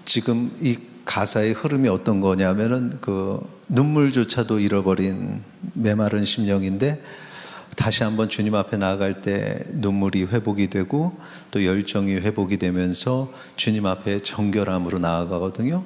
지금 이 가사의 흐름이 어떤 거냐면은 그 눈물조차도 잃어버린 메마른 심령인데 다시 한번 주님 앞에 나아갈 때 눈물이 회복이 되고 또 열정이 회복이 되면서 주님 앞에 정결함으로 나아가거든요.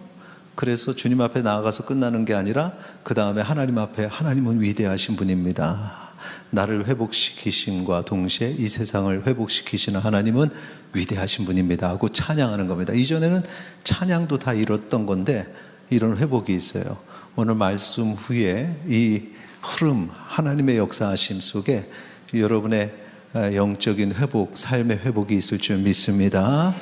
그래서 주님 앞에 나아가서 끝나는 게 아니라 그 다음에 하나님 앞에 하나님은 위대하신 분입니다. 나를 회복시키심과 동시에 이 세상을 회복시키시는 하나님은 위대하신 분입니다 하고 찬양하는 겁니다. 이전에는 찬양도 다 이뤘던 건데 이런 회복이 있어요. 오늘 말씀 후에 이 흐름, 하나님의 역사하심 속에 여러분의 영적인 회복, 삶의 회복이 있을 줄 믿습니다.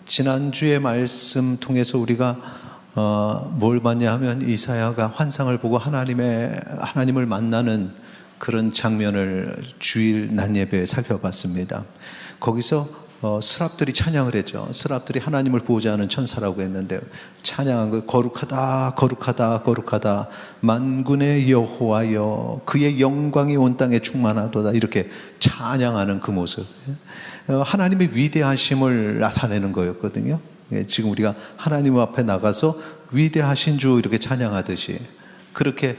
지난주의 말씀 통해서 우리가 뭘 봤냐 하면 이사야가 환상을 보고 하나님을 만나는 그런 장면을 주일 낮 예배에 살펴봤습니다. 거기서 스랍들이 찬양을 했죠. 스랍들이 하나님을 보호자 하는 천사라고 했는데 찬양한 거 거룩하다 거룩하다 거룩하다 만군의 여호와여 그의 영광이 온 땅에 충만하도다 이렇게 찬양하는 그 모습, 하나님의 위대하심을 나타내는 거였거든요. 지금 우리가 하나님 앞에 나가서 위대하신 주 이렇게 찬양하듯이 그렇게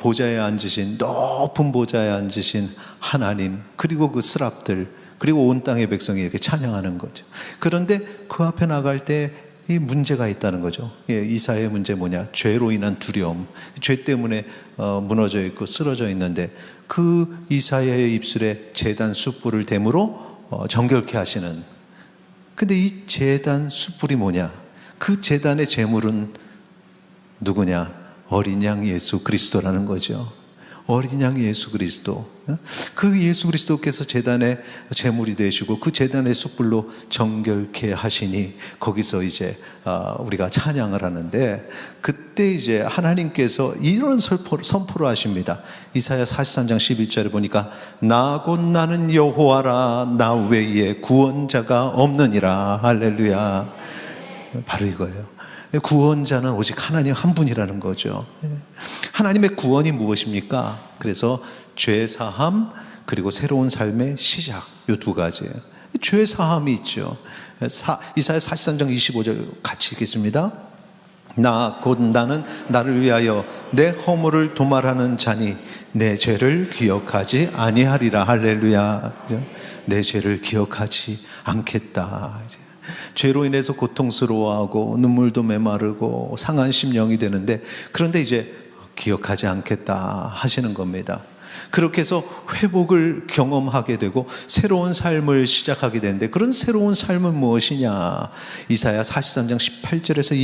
보좌에 앉으신, 높은 보좌에 앉으신 하나님, 그리고 그 스랍들, 그리고 온 땅의 백성이 이렇게 찬양하는 거죠. 그런데 그 앞에 나갈 때 이 문제가 있다는 거죠. 이사야의 문제 뭐냐? 죄로 인한 두려움, 죄 때문에 무너져 있고 쓰러져 있는데 그 이사야의 입술에 제단 숯불을 댐으로 정결케 하시는. 근데 이 제단 숯불이 뭐냐? 그 제단의 제물은 누구냐? 어린 양 예수 그리스도라는 거죠. 어린 양 예수 그리스도, 그 예수 그리스도께서 제단의 제물이 되시고 그 제단의 숯불로 정결케 하시니 거기서 이제 우리가 찬양을 하는데 그때 이제 하나님께서 이런 선포를 하십니다. 이사야 43장 11절에 보니까 나 곧 나는 여호와라 나 외에 구원자가 없느니라. 할렐루야. 바로 이거예요. 구원자는 오직 하나님 한 분이라는 거죠. 하나님의 구원이 무엇입니까? 그래서 죄사함 그리고 새로운 삶의 시작, 이 두 가지예요. 죄사함이 있죠. 이사야 43장 25절 같이 읽겠습니다. 나 곧 나는 나를 위하여 내 허물을 도말하는 자니 내 죄를 기억하지 아니하리라. 할렐루야. 내 죄를 기억하지 않겠다. 죄로 인해서 고통스러워하고 눈물도 메마르고 상한 심령이 되는데 그런데 이제 기억하지 않겠다 하시는 겁니다. 그렇게 해서 회복을 경험하게 되고 새로운 삶을 시작하게 되는데 그런 새로운 삶은 무엇이냐? 이사야 43장 18절에서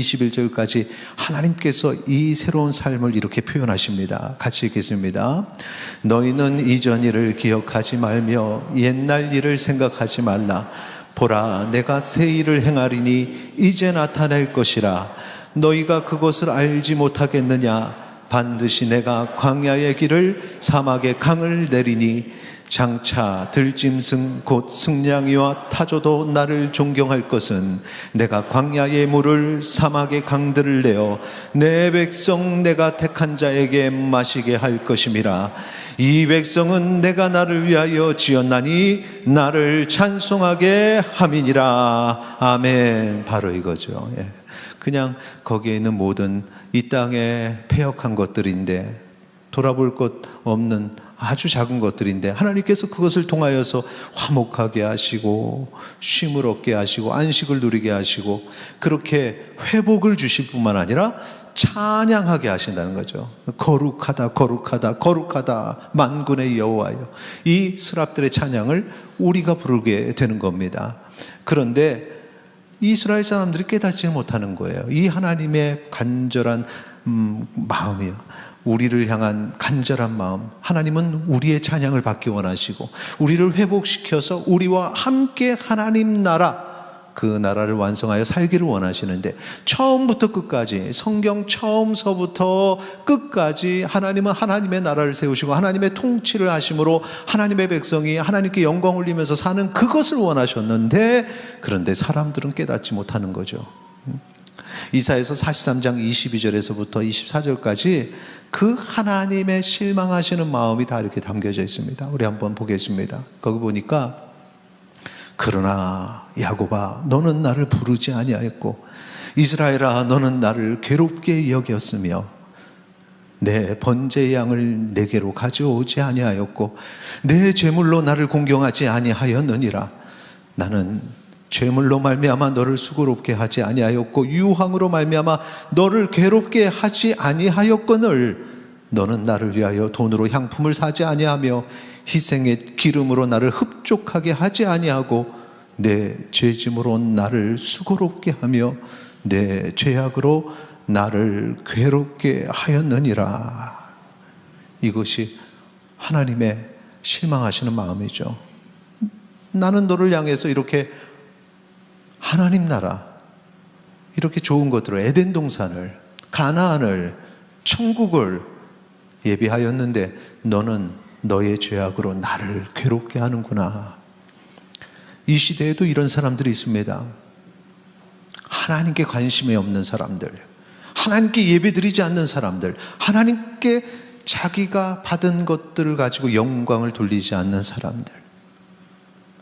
21절까지 하나님께서 이 새로운 삶을 이렇게 표현하십니다. 같이 읽겠습니다. 너희는 이전 일을 기억하지 말며 옛날 일을 생각하지 말라. 보라 내가 새 일을 행하리니 이제 나타낼 것이라. 너희가 그것을 알지 못하겠느냐? 반드시 내가 광야의 길을 사막의 강을 내리니 장차 들짐승 곧 승냥이와 타조도 나를 존경할 것은 내가 광야의 물을 사막의 강들을 내어 내 백성 내가 택한 자에게 마시게 할 것임이라. 이 백성은 내가 나를 위하여 지었나니 나를 찬송하게 함이니라. 아멘. 바로 이거죠. 그냥 거기에 있는 모든 이 땅에 패역한 것들인데 돌아볼 것 없는 아주 작은 것들인데 하나님께서 그것을 통하여서 화목하게 하시고 쉼을 얻게 하시고 안식을 누리게 하시고 그렇게 회복을 주실 뿐만 아니라 찬양하게 하신다는 거죠. 거룩하다 거룩하다 거룩하다 만군의 여호와여. 이 스랍들의 찬양을 우리가 부르게 되는 겁니다. 그런데 이스라엘 사람들이 깨닫지 못하는 거예요. 이 하나님의 간절한 마음이요, 우리를 향한 간절한 마음. 하나님은 우리의 찬양을 받기 원하시고 우리를 회복시켜서 우리와 함께 하나님 나라, 그 나라를 완성하여 살기를 원하시는데 처음부터 끝까지, 성경 처음서부터 끝까지 하나님은 하나님의 나라를 세우시고 하나님의 통치를 하심으로 하나님의 백성이 하나님께 영광 올리면서 사는 그것을 원하셨는데 그런데 사람들은 깨닫지 못하는 거죠. 이사야서 43장 22절에서부터 24절까지 그 하나님의 실망하시는 마음이 다 이렇게 담겨져 있습니다. 우리 한번 보겠습니다. 거기 보니까 그러나 야곱아 너는 나를 부르지 아니하였고 이스라엘아 너는 나를 괴롭게 여겼으며 내 번제의 양을 내게로 가져오지 아니하였고 내 제물로 나를 공경하지 아니하였느니라. 나는 죄물로 말미암아 너를 수고롭게 하지 아니하였고 유황으로 말미암아 너를 괴롭게 하지 아니하였거늘 너는 나를 위하여 돈으로 향품을 사지 아니하며 희생의 기름으로 나를 흡족하게 하지 아니하고 내 죄짐으로 나를 수고롭게 하며 내 죄악으로 나를 괴롭게 하였느니라. 이것이 하나님의 실망하시는 마음이죠. 나는 너를 향해서 이렇게 하나님 나라, 이렇게 좋은 것들을, 에덴 동산을, 가나안을, 천국을 예비하였는데 너는 너의 죄악으로 나를 괴롭게 하는구나. 이 시대에도 이런 사람들이 있습니다. 하나님께 관심이 없는 사람들, 하나님께 예배드리지 않는 사람들, 하나님께 자기가 받은 것들을 가지고 영광을 돌리지 않는 사람들,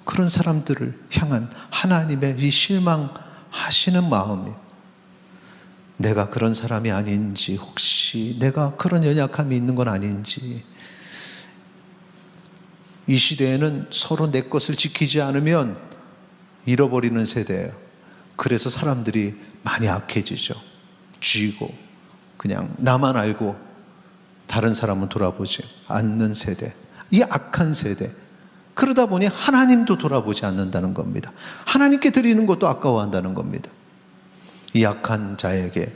그런 사람들을 향한 하나님의 이 실망하시는 마음이, 내가 그런 사람이 아닌지, 혹시 내가 그런 연약함이 있는 건 아닌지. 이 시대에는 서로 내 것을 지키지 않으면 잃어버리는 세대예요. 그래서 사람들이 많이 악해지죠. 쥐고 그냥 나만 알고 다른 사람은 돌아보지 않는 세대, 이 악한 세대. 그러다 보니 하나님도 돌아보지 않는다는 겁니다. 하나님께 드리는 것도 아까워한다는 겁니다. 이 악한 자에게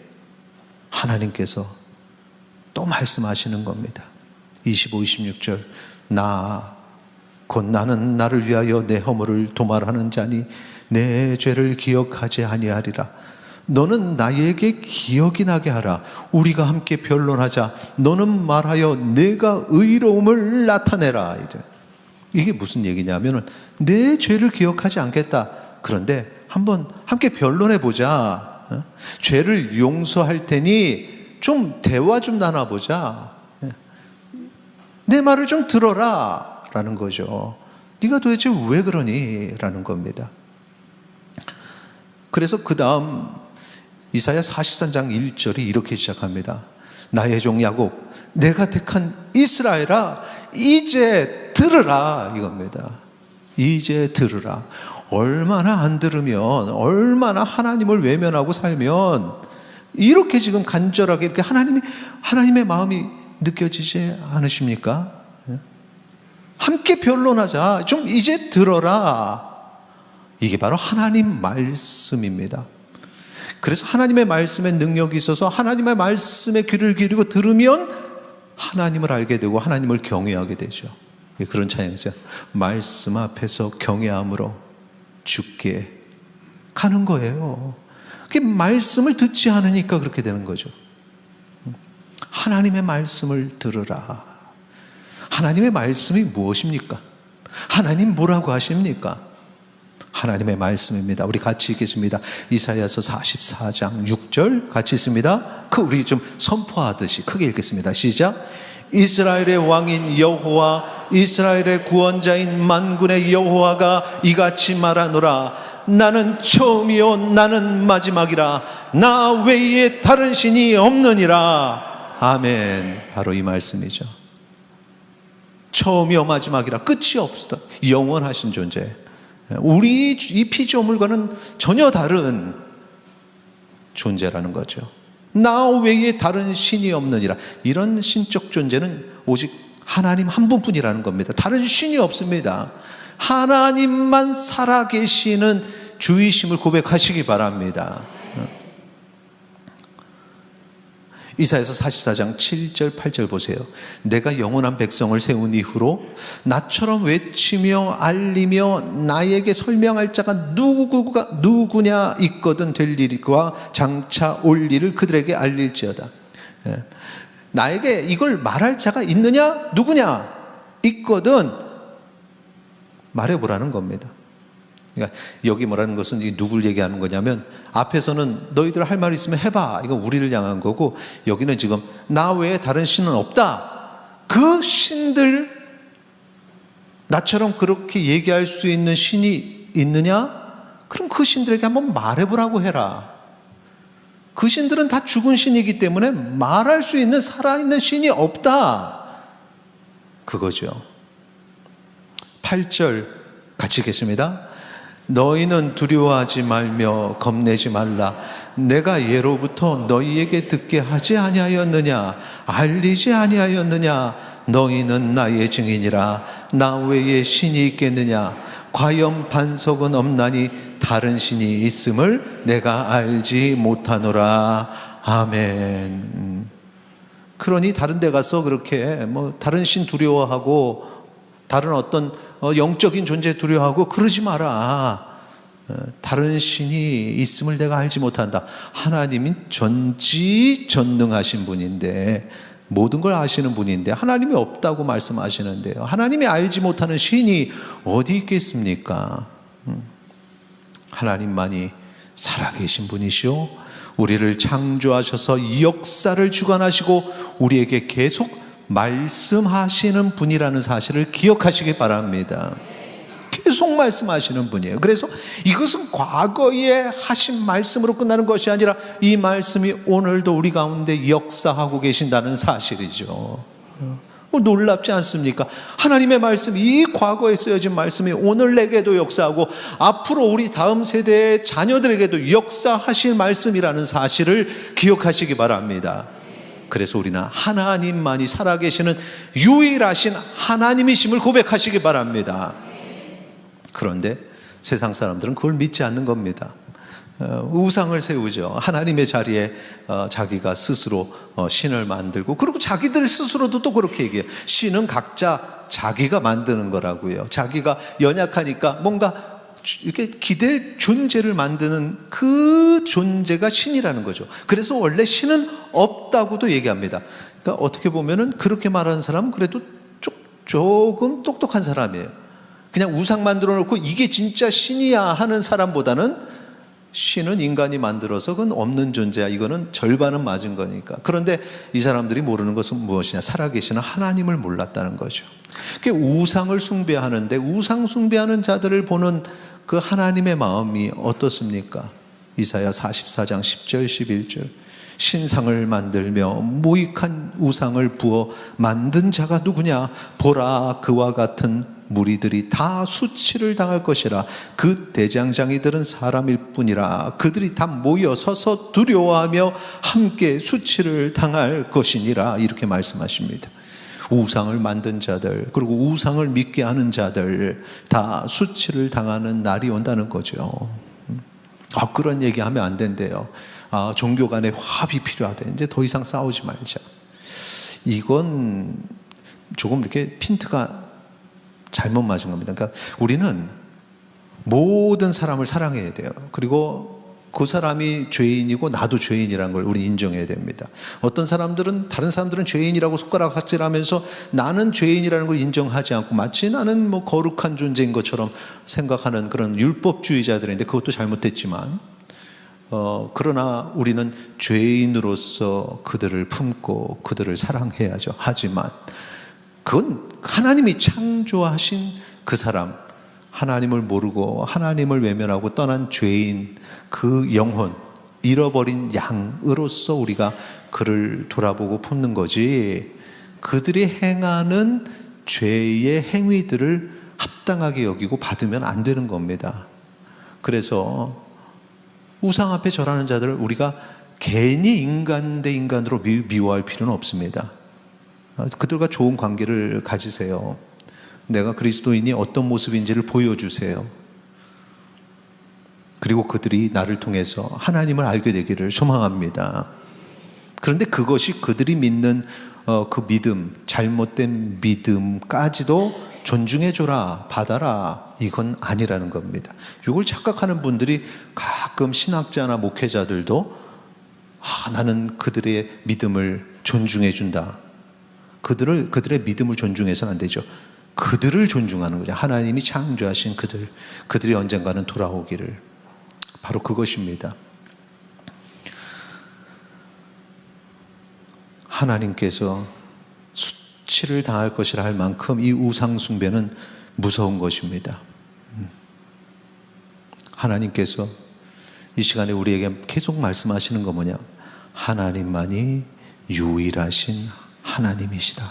하나님께서 또 말씀하시는 겁니다. 25, 26절 곧 나는 나를 위하여 내 허물을 도말하는 자니 내 죄를 기억하지 아니하리라. 너는 나에게 기억이 나게 하라. 우리가 함께 변론하자. 너는 말하여 내가 의로움을 나타내라. 이게 무슨 얘기냐면 내 죄를 기억하지 않겠다. 그런데 한번 함께 변론해 보자. 죄를 용서할 테니 좀 대화 좀 나눠보자. 내 말을 좀 들어라 라는 거죠. 네가 도대체 왜 그러니? 라는 겁니다. 그래서 그 다음 이사야 43장 1절이 이렇게 시작합니다. 나의 종 야곱, 내가 택한 이스라엘아, 이제 들으라. 이겁니다. 이제 들으라. 얼마나 안 들으면, 얼마나 하나님을 외면하고 살면 이렇게 지금 간절하게 이렇게 하나님의 마음이 느껴지지 않으십니까? 함께 변론하자. 좀 이제 들어라. 이게 바로 하나님 말씀입니다. 그래서 하나님의 말씀에 능력이 있어서 하나님의 말씀에 귀를 기울이고 들으면 하나님을 알게 되고 하나님을 경외하게 되죠. 그런 찬양이죠. 말씀 앞에서 경외함으로 주께 가는 거예요. 그게 말씀을 듣지 않으니까 그렇게 되는 거죠. 하나님의 말씀을 들으라. 하나님의 말씀이 무엇입니까? 하나님 뭐라고 하십니까? 하나님의 말씀입니다. 우리 같이 읽겠습니다. 이사야서 44장 6절 같이 읽습니다. 우리 좀 선포하듯이 크게 읽겠습니다. 시작. 이스라엘의 왕인 여호와, 이스라엘의 구원자인 만군의 여호와가 이같이 말하노라. 나는 처음이요 나는 마지막이라. 나 외에 다른 신이 없느니라. 아멘. 바로 이 말씀이죠. 처음이요 마지막이라. 끝이 없다. 영원하신 존재. 우리 이 피조물과는 전혀 다른 존재라는 거죠. 나 외에 다른 신이 없느니라. 이런 신적 존재는 오직 하나님 한 분뿐이라는 겁니다. 다른 신이 없습니다. 하나님만 살아계시는 주이심을 고백하시기 바랍니다. 이사야서 44장 7절 8절 보세요. 내가 영원한 백성을 세운 이후로 나처럼 외치며 알리며 나에게 설명할 자가 누구냐 있거든 될 일과 장차 올 일을 그들에게 알릴지어다. 나에게 이걸 말할 자가 있느냐? 누구냐? 있거든 말해보라는 겁니다. 그러니까 여기 뭐라는 것은 누굴 얘기하는 거냐면, 앞에서는 너희들 할 말 있으면 해봐, 이건 우리를 향한 거고, 여기는 지금 나 외에 다른 신은 없다. 그 신들, 나처럼 그렇게 얘기할 수 있는 신이 있느냐? 그럼 그 신들에게 한번 말해보라고 해라. 그 신들은 다 죽은 신이기 때문에 말할 수 있는 살아있는 신이 없다. 그거죠. 8절 같이 읽겠습니다. 너희는 두려워하지 말며 겁내지 말라. 내가 예로부터 너희에게 듣게 하지 아니하였느냐? 알리지 아니하였느냐? 너희는 나의 증인이라. 나 외에 신이 있겠느냐? 과연 반석은 없나니 다른 신이 있음을 내가 알지 못하노라. 아멘. 그러니 다른 데 가서 그렇게 다른 신 두려워하고 다른 어떤 영적인 존재 두려워하고 그러지 마라. 다른 신이 있음을 내가 알지 못한다. 하나님이 전지전능하신 분인데, 모든 걸 아시는 분인데 하나님이 없다고 말씀하시는데요, 하나님이 알지 못하는 신이 어디 있겠습니까? 하나님만이 살아계신 분이시오. 우리를 창조하셔서 이 역사를 주관하시고 우리에게 계속 말씀하시는 분이라는 사실을 기억하시기 바랍니다. 계속 말씀하시는 분이에요. 그래서 이것은 과거에 하신 말씀으로 끝나는 것이 아니라 이 말씀이 오늘도 우리 가운데 역사하고 계신다는 사실이죠. 놀랍지 않습니까? 하나님의 말씀, 이 과거에 쓰여진 말씀이 오늘 내게도 역사하고 앞으로 우리 다음 세대의 자녀들에게도 역사하실 말씀이라는 사실을 기억하시기 바랍니다. 그래서 우리는 하나님만이 살아계시는 유일하신 하나님이심을 고백하시기 바랍니다. 그런데 세상 사람들은 그걸 믿지 않는 겁니다. 우상을 세우죠. 하나님의 자리에 자기가 스스로 신을 만들고, 그리고 자기들 스스로도 또 그렇게 얘기해요. 신은 각자 자기가 만드는 거라고요. 자기가 연약하니까 뭔가 이렇게 기댈 존재를 만드는 그 존재가 신이라는 거죠. 그래서 원래 신은 없다고도 얘기합니다. 그러니까 어떻게 보면은 그렇게 말하는 사람은 그래도 조금 똑똑한 사람이에요. 그냥 우상 만들어 놓고 이게 진짜 신이야 하는 사람보다는 신은 인간이 만들어서 그건 없는 존재야, 이거는 절반은 맞은 거니까. 그런데 이 사람들이 모르는 것은 무엇이냐? 살아계시는 하나님을 몰랐다는 거죠. 그게 우상을 숭배하는데, 우상 숭배하는 자들을 보는 그 하나님의 마음이 어떻습니까? 이사야 44장 10절 11절. 신상을 만들며 무익한 우상을 부어 만든 자가 누구냐? 보라, 그와 같은 무리들이 다 수치를 당할 것이라. 그 대장장이들은 사람일 뿐이라. 그들이 다 모여 서서 두려워하며 함께 수치를 당할 것이니라. 이렇게 말씀하십니다. 우상을 만든 자들, 그리고 우상을 믿게 하는 자들 다 수치를 당하는 날이 온다는 거죠. 그런 얘기하면 안 된대요. 종교 간에 화합이 필요하대. 이제 더 이상 싸우지 말자. 이건 조금 이렇게 핀트가 잘못 맞은 겁니다. 그러니까 우리는 모든 사람을 사랑해야 돼요. 그리고 그 사람이 죄인이고 나도 죄인이라는 걸 우리 인정해야 됩니다. 어떤 사람들은, 다른 사람들은 죄인이라고 손가락 아찔하면서 나는 죄인이라는 걸 인정하지 않고 마치 나는 거룩한 존재인 것처럼 생각하는 그런 율법주의자들인데, 그것도 잘못됐지만 그러나 우리는 죄인으로서 그들을 품고 그들을 사랑해야죠. 하지만 그건 하나님이 창조하신 그 사람, 하나님을 모르고 하나님을 외면하고 떠난 죄인, 그 영혼, 잃어버린 양으로서 우리가 그를 돌아보고 품는 거지, 그들이 행하는 죄의 행위들을 합당하게 여기고 받으면 안 되는 겁니다. 그래서 우상 앞에 절하는 자들을 우리가 괜히 인간 대 인간으로 미워할 필요는 없습니다. 그들과 좋은 관계를 가지세요. 내가 그리스도인이 어떤 모습인지를 보여주세요. 그리고 그들이 나를 통해서 하나님을 알게 되기를 소망합니다. 그런데 그것이 그들이 믿는 그 믿음, 잘못된 믿음까지도 존중해줘라, 받아라, 이건 아니라는 겁니다. 이걸 착각하는 분들이 가끔 신학자나 목회자들도 나는 그들의 믿음을 존중해준다. 그들의 믿음을 존중해서는 안 되죠. 그들을 존중하는 거죠. 하나님이 창조하신 그들이 언젠가는 돌아오기를. 바로 그것입니다. 하나님께서 수치를 당할 것이라 할 만큼 이 우상 숭배는 무서운 것입니다. 하나님께서 이 시간에 우리에게 계속 말씀하시는 거 뭐냐? 하나님만이 유일하신 하나님이시다.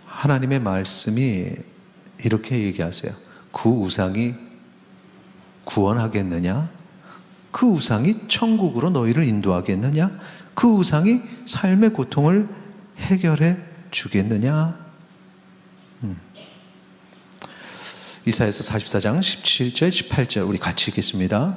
하나님의 말씀이 이렇게 얘기하세요. 그 우상이 구원하겠느냐? 그 우상이 천국으로 너희를 인도하겠느냐? 그 우상이 삶의 고통을 해결해 주겠느냐? 이사야서 44장 17절 18절 우리 같이 읽겠습니다.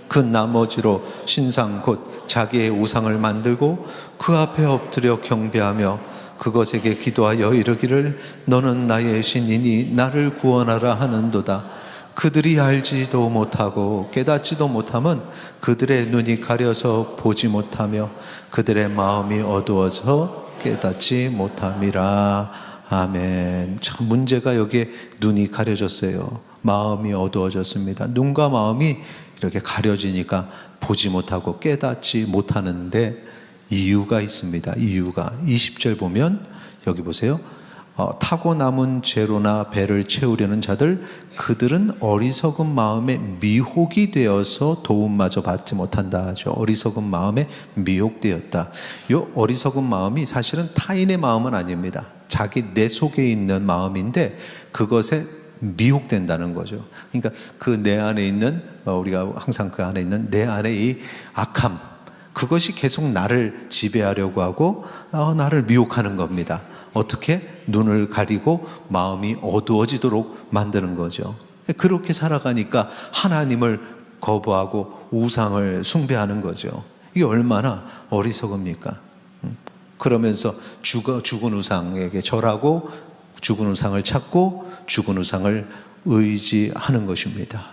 그 나머지로 신상 곧 자기의 우상을 만들고 그 앞에 엎드려 경배하며 그것에게 기도하여 이르기를 너는 나의 신이니 나를 구원하라 하는도다. 그들이 알지도 못하고 깨닫지도 못함은 그들의 눈이 가려서 보지 못하며 그들의 마음이 어두워서 깨닫지 못함이라. 아멘. 참 문제가 여기에 눈이 가려졌어요. 마음이 어두워졌습니다. 눈과 마음이 이렇게 가려지니까 보지 못하고 깨닫지 못하는데 이유가 있습니다. 이유가 20절 보면 여기 보세요. 타고 남은 재로나 배를 채우려는 자들 그들은 어리석은 마음에 미혹이 되어서 도움마저 받지 못한다 하죠. 어리석은 마음에 미혹되었다. 이 어리석은 마음이 사실은 타인의 마음은 아닙니다. 자기 내 속에 있는 마음인데 그것에 미혹된다는 거죠. 그러니까 그 내 안에 있는 우리가 항상 그 안에 있는 내 안에 이 악함 그것이 계속 나를 지배하려고 하고 나를 미혹하는 겁니다. 어떻게? 눈을 가리고 마음이 어두워지도록 만드는 거죠. 그렇게 살아가니까 하나님을 거부하고 우상을 숭배하는 거죠. 이게 얼마나 어리석습니까? 그러면서 죽은 우상에게 절하고 죽은 우상을 찾고 죽은 우상을 의지하는 것입니다.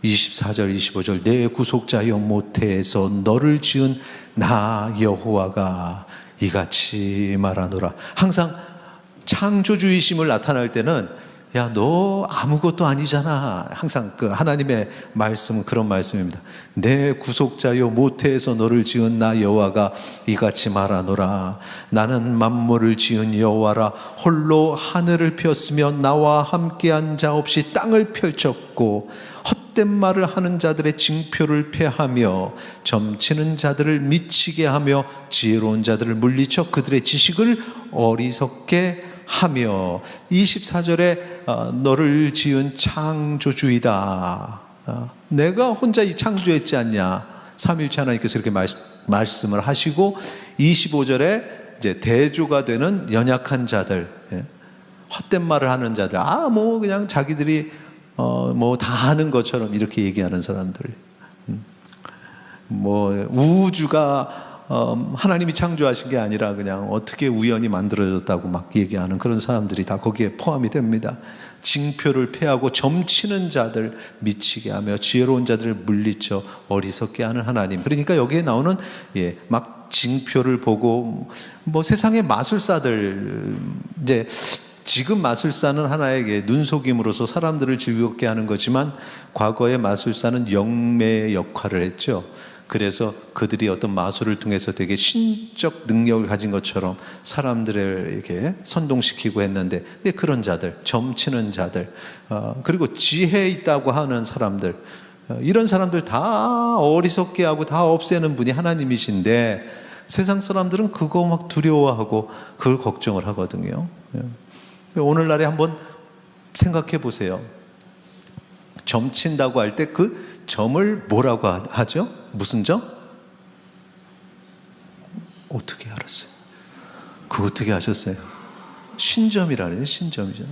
24절 25절 내 구속자여 모태에서 너를 지은 나 여호와가 이같이 말하노라. 항상 창조주이심을 나타낼 때는 야, 너 아무것도 아니잖아. 항상 그 하나님의 말씀은 그런 말씀입니다. 내 구속자여 모태에서 너를 지은 나 여호와가 이같이 말하노라. 나는 만물을 지은 여호와라. 홀로 하늘을 폈으며 나와 함께한 자 없이 땅을 펼쳤고 헛된 말을 하는 자들의 징표를 패하며 점치는 자들을 미치게 하며 지혜로운 자들을 물리쳐 그들의 지식을 어리석게 하며 24절에 너를 지은 창조주이다. 내가 혼자 이 창조했지 않냐. 삼위일체 하나님께서 이렇게 말씀을 하시고 25절에 이제 대조가 되는 연약한 자들, 헛된 말을 하는 자들, 뭐 그냥 자기들이 뭐 다 하는 것처럼 이렇게 얘기하는 사람들, 뭐 우주가 하나님이 창조하신 게 아니라 그냥 어떻게 우연히 만들어졌다고 막 얘기하는 그런 사람들이 다 거기에 포함이 됩니다. 징표를 패하고 점치는 자들 미치게 하며 지혜로운 자들을 물리쳐 어리석게 하는 하나님. 그러니까 여기에 나오는 막 징표를 보고 뭐 세상의 마술사들, 이제 지금 마술사는 하나에게 눈속임으로써 사람들을 즐겁게 하는 거지만 과거의 마술사는 영매의 역할을 했죠. 그래서 그들이 어떤 마술을 통해서 되게 신적 능력을 가진 것처럼 사람들을 이렇게 선동시키고 했는데, 그런 자들, 점치는 자들, 그리고 지혜 있다고 하는 사람들, 이런 사람들 다 어리석게 하고 다 없애는 분이 하나님이신데 세상 사람들은 그거 막 두려워하고 그걸 걱정을 하거든요. 오늘날에 한번 생각해 보세요. 점친다고 할 때 그 점을 뭐라고 하죠? 무슨 점? 어떻게 알았어요? 그거 어떻게 아셨어요? 신점이라는 신점이죠.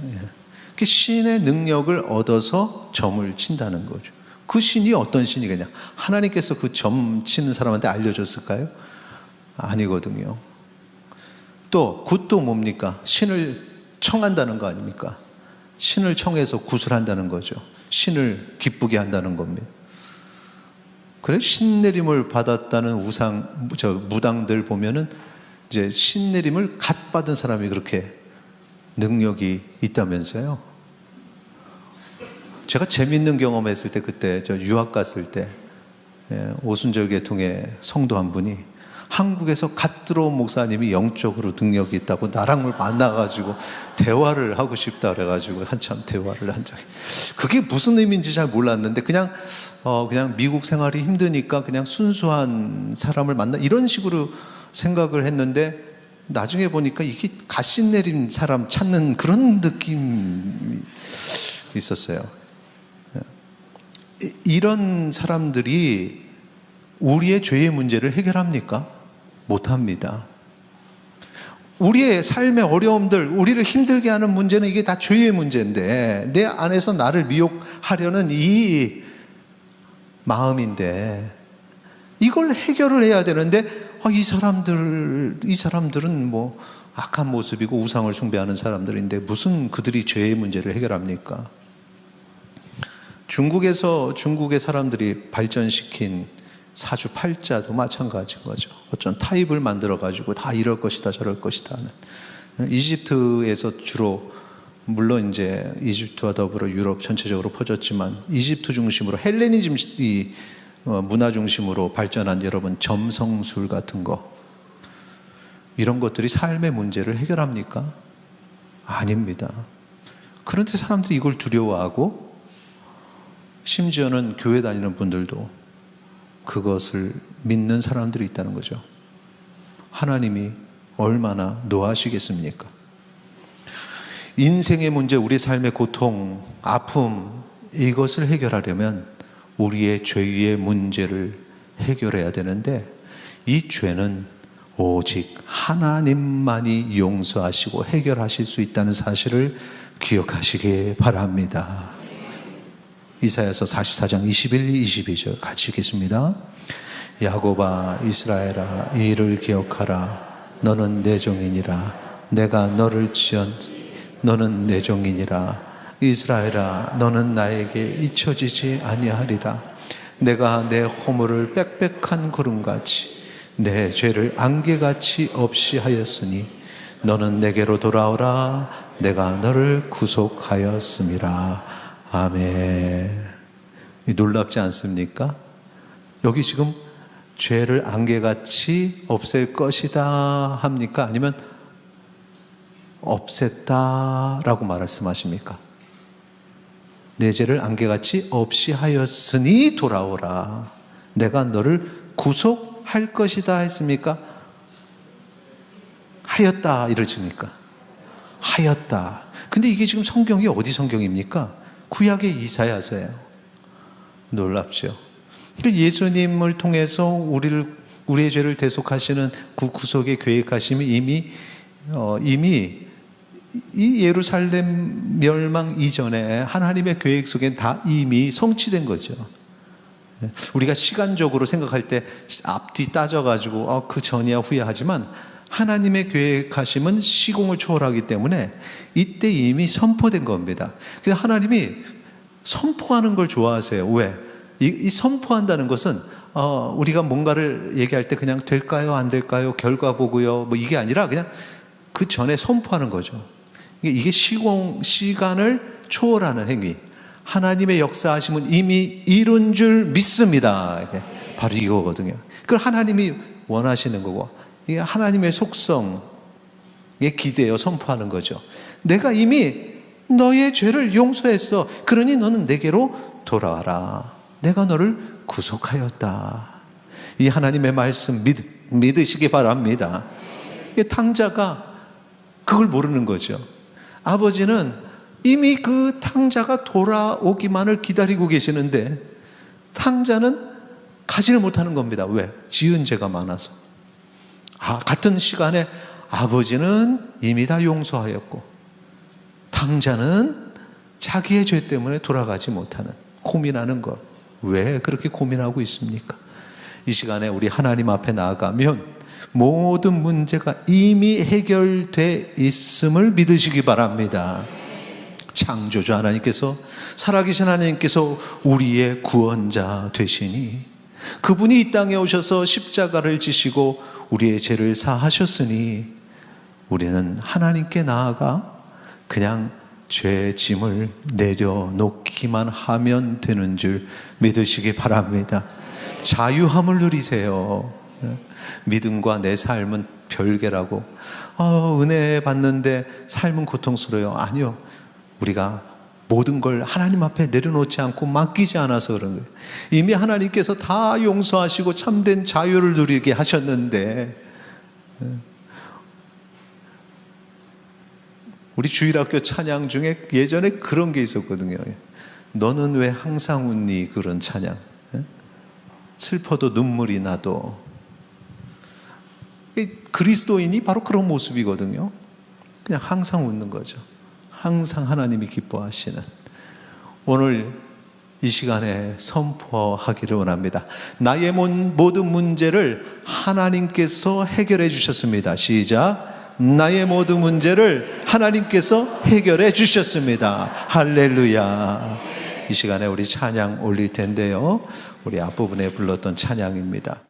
그 신의 능력을 얻어서 점을 친다는 거죠. 그 신이 어떤 신이겠냐? 하나님께서 그 점 치는 사람한테 알려줬을까요? 아니거든요. 또 굿도 뭡니까? 신을 청한다는 거 아닙니까? 신을 청해서 구슬한다는 거죠. 신을 기쁘게 한다는 겁니다. 그래 신내림을 받았다는 무당들 보면은 이제 신내림을 갓 받은 사람이 그렇게 능력이 있다면서요. 제가 재밌는 경험했을 때, 그때 저 유학 갔을 때 오순절 계통의 성도 한 분이 한국에서 갓 들어온 목사님이 영적으로 능력이 있다고 나랑 만나가지고 대화를 하고 싶다 그래가지고 한참 대화를 한 적이, 그게 무슨 의미인지 잘 몰랐는데 그냥 미국 생활이 힘드니까 그냥 순수한 사람을 만나 이런 식으로 생각을 했는데, 나중에 보니까 이게 갓신 내린 사람 찾는 그런 느낌이 있었어요. 이런 사람들이 우리의 죄의 문제를 해결합니까? 못합니다. 우리의 삶의 어려움들, 우리를 힘들게 하는 문제는 이게 다 죄의 문제인데, 내 안에서 나를 미혹하려는 이 마음인데, 이걸 해결을 해야 되는데, 이 사람들은 뭐 악한 모습이고 우상을 숭배하는 사람들인데 무슨 그들이 죄의 문제를 해결합니까? 중국의 사람들이 발전시킨 사주팔자도 마찬가지인 거죠. 어쩐 타입을 만들어가지고 다 이럴 것이다 저럴 것이다 하는. 이집트에서 주로, 물론 이제 이집트와 더불어 유럽 전체적으로 퍼졌지만 이집트 중심으로 헬레니즘 문화 중심으로 발전한 여러분 점성술 같은 거, 이런 것들이 삶의 문제를 해결합니까? 아닙니다. 그런데 사람들이 이걸 두려워하고, 심지어는 교회 다니는 분들도 그것을 믿는 사람들이 있다는 거죠. 하나님이 얼마나 노하시겠습니까? 인생의 문제, 우리 삶의 고통, 아픔, 이것을 해결하려면 우리의 죄의 문제를 해결해야 되는데, 이 죄는 오직 하나님만이 용서하시고 해결하실 수 있다는 사실을 기억하시기 바랍니다. 이사야서 44장 21, 22절 같이 읽겠습니다. 야곱아 이스라엘아 이 일을 기억하라. 너는 내 종이니라. 내가 너를 지었으니 너는 내 종이니라. 이스라엘아 너는 나에게 잊혀지지 아니하리라. 내가 내 허물을 빽빽한 구름같이 내 죄를 안개같이 없이 하였으니 너는 내게로 돌아오라. 내가 너를 구속하였음이라. 아멘. 놀랍지 않습니까? 여기 지금 죄를 안개같이 없앨 것이다 합니까? 아니면 없앴다라고 말씀하십니까? 내 죄를 안개같이 없이 하였으니 돌아오라. 내가 너를 구속할 것이다 했습니까? 하였다 이러십니까? 하였다. 근데 이게 지금 성경이 어디 성경입니까? 구약의 이사야서예요. 놀랍죠? 예수님을 통해서 우리의 죄를 대속하시는 그 구속의 계획하심이 이미 이 예루살렘 멸망 이전에 하나님의 계획 속엔 다 이미 성취된 거죠. 우리가 시간적으로 생각할 때 앞뒤 따져가지고 그 전이야 후야 하지만, 하나님의 계획하심은 시공을 초월하기 때문에 이때 이미 선포된 겁니다. 그래서 하나님이 선포하는 걸 좋아하세요. 왜? 이 선포한다는 것은 우리가 뭔가를 얘기할 때 그냥 될까요 안 될까요 결과 보고요 뭐 이게 아니라 그냥 그 전에 선포하는 거죠. 이게 시간을 초월하는 행위. 하나님의 역사하심은 이미 이룬 줄 믿습니다. 바로 이거거든요. 그걸 하나님이 원하시는 거고, 이게 하나님의 속성에 기대어 선포하는 거죠. 내가 이미 너의 죄를 용서했어. 그러니 너는 내게로 돌아와라. 내가 너를 구속하였다. 이 하나님의 말씀 믿으시기 바랍니다. 탕자가 그걸 모르는 거죠. 아버지는 이미 그 탕자가 돌아오기만을 기다리고 계시는데 탕자는 가지를 못하는 겁니다. 왜? 지은 죄가 많아서. 같은 시간에 아버지는 이미 다 용서하였고 탕자는 자기의 죄 때문에 돌아가지 못하는, 고민하는 것. 왜 그렇게 고민하고 있습니까? 이 시간에 우리 하나님 앞에 나아가면 모든 문제가 이미 해결돼 있음을 믿으시기 바랍니다. 창조주 하나님께서, 살아계신 하나님께서 우리의 구원자 되시니, 그분이 이 땅에 오셔서 십자가를 지시고 우리의 죄를 사하셨으니 우리는 하나님께 나아가 그냥 죄의 짐을 내려놓기만 하면 되는 줄 믿으시기 바랍니다. 자유함을 누리세요. 믿음과 내 삶은 별개라고. 은혜 받는데 삶은 고통스러워요. 아니요. 우리가 모든 걸 하나님 앞에 내려놓지 않고 맡기지 않아서 그런 거예요. 이미 하나님께서 다 용서하시고 참된 자유를 누리게 하셨는데, 우리 주일학교 찬양 중에 예전에 그런 게 있었거든요. 너는 왜 항상 웃니? 그런 찬양. 슬퍼도 눈물이 나도. 그리스도인이 바로 그런 모습이거든요. 그냥 항상 웃는 거죠. 항상 하나님이 기뻐하시는. 오늘 이 시간에 선포하기를 원합니다. 나의 모든 문제를 하나님께서 해결해 주셨습니다. 시작. 나의 모든 문제를 하나님께서 해결해 주셨습니다. 할렐루야. 이 시간에 우리 찬양 올릴 텐데요, 우리 앞부분에 불렀던 찬양입니다.